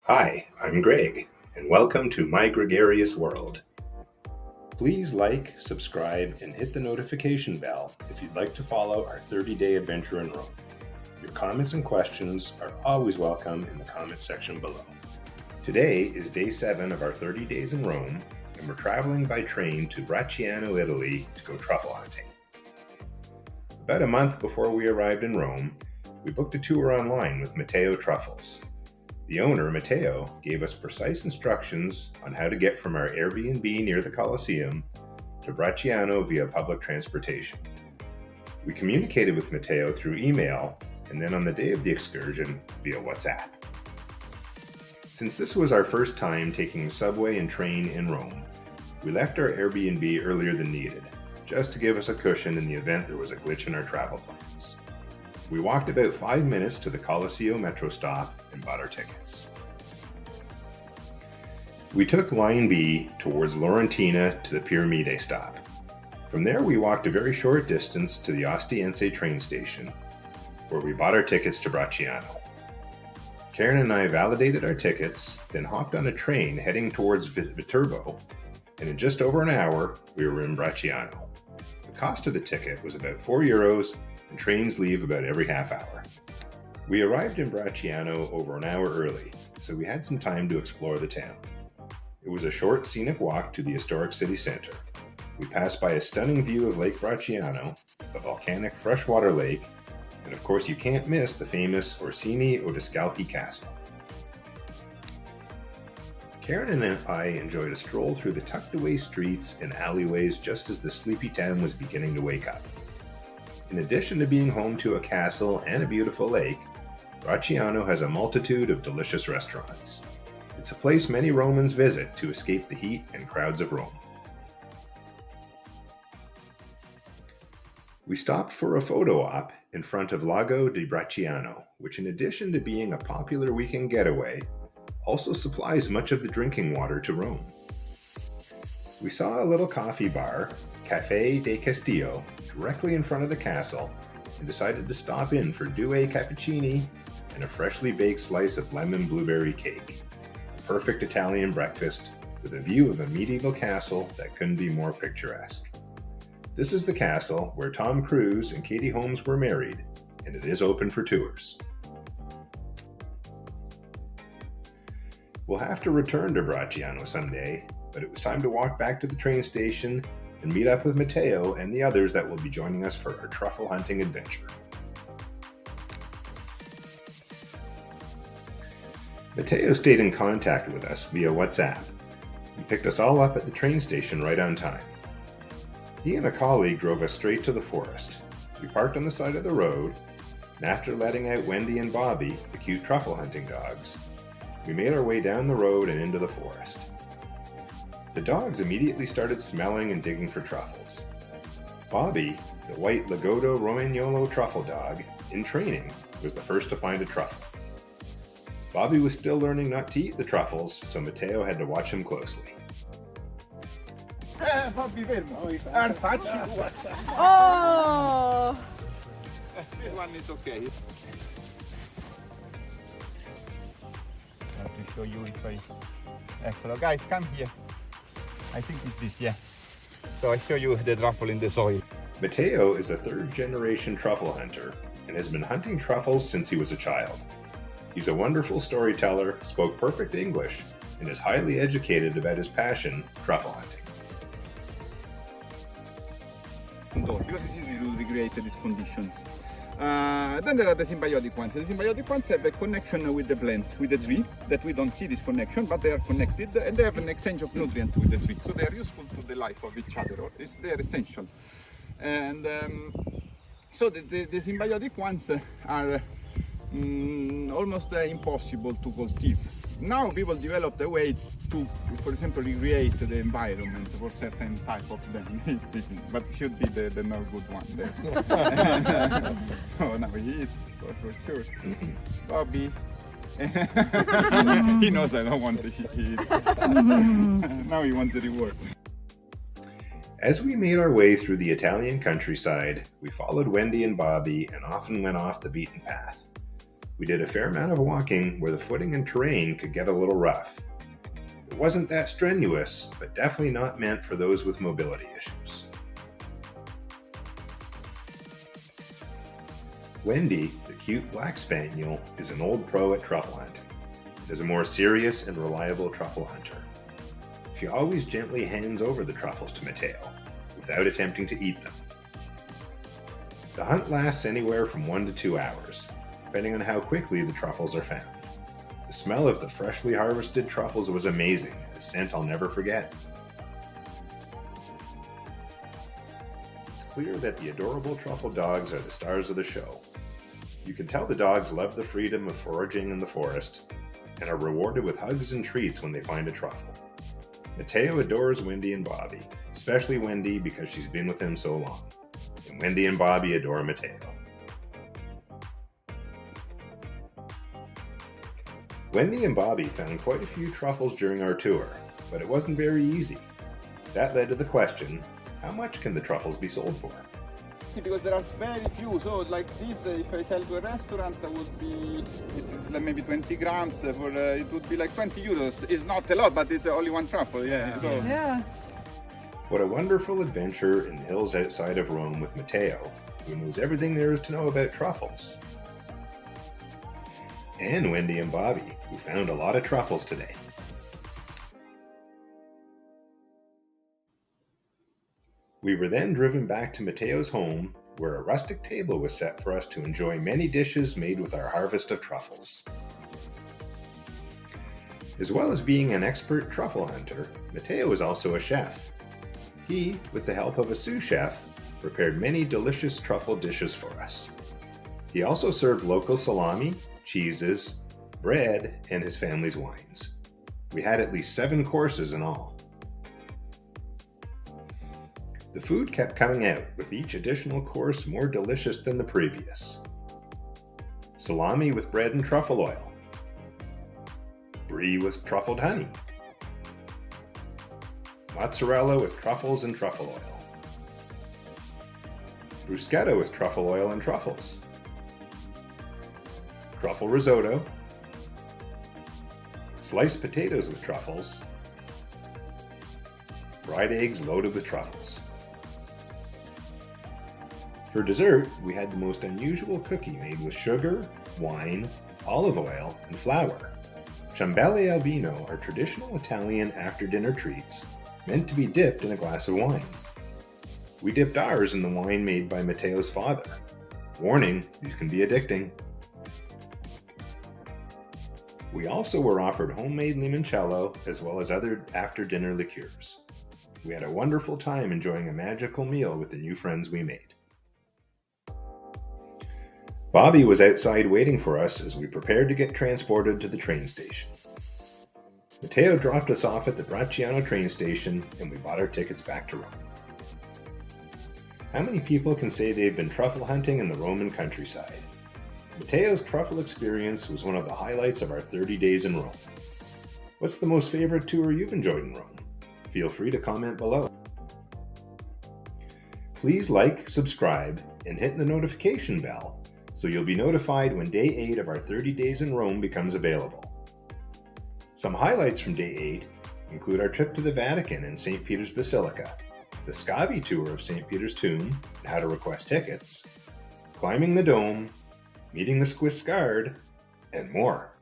Hi, I'm Greg, and welcome to My Gregarious World. Please like, subscribe, and hit the notification bell if you'd like to follow our 30-day adventure in Rome. Your comments and questions are always welcome in the comments section below. Today is day 7 of our 30 days in Rome, and we're traveling by train to Bracciano, Italy to go truffle hunting. About a month before we arrived in Rome, we booked a tour online with Matteo Truffles. The owner, Matteo, gave us precise instructions on how to get from our Airbnb near the Colosseum to Bracciano via public transportation. We communicated with Matteo through email and then on the day of the excursion via WhatsApp. Since this was our first time taking the subway and train in Rome, we left our Airbnb earlier than needed, just to give us a cushion in the event there was a glitch in our travel plans. We walked about 5 minutes to the Colosseo metro stop and bought our tickets. We took Line B towards Laurentina to the Piramide stop. From there we walked a very short distance to the Ostiense train station, where we bought our tickets to Bracciano. Karen and I validated our tickets, then hopped on a train heading towards Viterbo, and in just over an hour we were in Bracciano. The cost of the ticket was about €4, and trains leave about every half hour. We arrived in Bracciano over an hour early, so we had some time to explore the town. It was a short scenic walk to the historic city center. We passed by a stunning view of Lake Bracciano, a volcanic freshwater lake, and of course you can't miss the famous Orsini Odescalchi Castle. Karen and I enjoyed a stroll through the tucked-away streets and alleyways just as the sleepy town was beginning to wake up. In addition to being home to a castle and a beautiful lake, Bracciano has a multitude of delicious restaurants. It's a place many Romans visit to escape the heat and crowds of Rome. We stopped for a photo op in front of Lago di Bracciano, which in addition to being a popular weekend getaway, also supplies much of the drinking water to Rome. We saw a little coffee bar, Café de Castillo, directly in front of the castle, and decided to stop in for due cappuccini and a freshly baked slice of lemon blueberry cake. A perfect Italian breakfast with a view of a medieval castle that couldn't be more picturesque. This is the castle where Tom Cruise and Katie Holmes were married, and it is open for tours. We'll have to return to Bracciano someday, but it was time to walk back to the train station and meet up with Matteo and the others that will be joining us for our truffle hunting adventure. Matteo stayed in contact with us via WhatsApp and picked us all up at the train station right on time. He and a colleague drove us straight to the forest. We parked on the side of the road, and after letting out Wendy and Bobby, the cute truffle hunting dogs, we made our way down the road and into the forest. The dogs immediately started smelling and digging for truffles. Bobby, the white Lagotto Romagnolo truffle dog, in training, was the first to find a truffle. Bobby was still learning not to eat the truffles, so Matteo had to watch him closely. Bobby, fermo. Oh! This one is okay. Let me show you if I... Eccolo, guys, come here. I think it's this, yeah. So I show you the truffle in the soil. Matteo is a third-generation truffle hunter and has been hunting truffles since he was a child. He's a wonderful storyteller, spoke perfect English, and is highly educated about his passion, truffle hunting. Because it's easy to recreate these conditions. Then there are the symbiotic ones. The symbiotic ones have a connection with the plant, with the tree, that we don't see this connection, but they are connected and they have an exchange of nutrients with the tree. So they are useful to the life of each other. They are essential. And so the symbiotic ones are almost impossible to cultivate. Now people developed a way to, for example, recreate the environment for certain type of them, but it should be the no good one there. Oh, now he eats, for sure. Bobby. He knows I don't want the shit he eats. Now he wants the reward. As we made our way through the Italian countryside, we followed Wendy and Bobby and often went off the beaten path. We did a fair amount of walking where the footing and terrain could get a little rough. It wasn't that strenuous, but definitely not meant for those with mobility issues. Wendy, the cute black spaniel, is an old pro at truffle hunting. Is a more serious and reliable truffle hunter. She always gently hands over the truffles to Matteo, without attempting to eat them. The hunt lasts anywhere from 1 to 2 hours, depending on how quickly the truffles are found. The smell of the freshly harvested truffles was amazing, a scent I'll never forget. It's clear that the adorable truffle dogs are the stars of the show. You can tell the dogs love the freedom of foraging in the forest, and are rewarded with hugs and treats when they find a truffle. Matteo adores Wendy and Bobby, especially Wendy because she's been with him so long. And Wendy and Bobby adore Matteo. Wendy and Bobby found quite a few truffles during our tour, but it wasn't very easy. That led to the question, how much can the truffles be sold for? Because there are very few, so like this, if I sell to a restaurant, would be it's like maybe 20 grams. For it would be like 20 euros. It's not a lot, but it's only one truffle. Yeah. What a wonderful adventure in the hills outside of Rome with Matteo, who knows everything there is to know about truffles. And Wendy and Bobby, who found a lot of truffles today. We were then driven back to Matteo's home, where a rustic table was set for us to enjoy many dishes made with our harvest of truffles. As well as being an expert truffle hunter, Matteo is also a chef. He, with the help of a sous chef, prepared many delicious truffle dishes for us. He also served local salami, cheeses, bread, and his family's wines. We had at least 7 courses in all. The food kept coming out, with each additional course more delicious than the previous. Salami with bread and truffle oil. Brie with truffled honey. Mozzarella with truffles and truffle oil. Bruschetta with truffle oil and truffles. Truffle risotto. Sliced potatoes with truffles. Fried eggs loaded with truffles. For dessert, we had the most unusual cookie made with sugar, wine, olive oil, and flour. Ciambelle al vino are traditional Italian after-dinner treats meant to be dipped in a glass of wine. We dipped ours in the wine made by Matteo's father. Warning, these can be addicting. We also were offered homemade limoncello as well as other after-dinner liqueurs. We had a wonderful time enjoying a magical meal with the new friends we made. Bobby was outside waiting for us as we prepared to get transported to the train station. Matteo dropped us off at the Bracciano train station and we bought our tickets back to Rome. How many people can say they've been truffle hunting in the Roman countryside? Matteo's truffle experience was one of the highlights of our 30 days in Rome. What's the most favorite tour you've enjoyed in Rome? Feel free to comment below. Please like, subscribe, and hit the notification bell so you'll be notified when Day 8 of our 30 days in Rome becomes available. Some highlights from Day 8 include our trip to the Vatican and St. Peter's Basilica, the Scavi tour of St. Peter's Tomb and how to request tickets, climbing the dome, meeting the Swiss Guard, and more.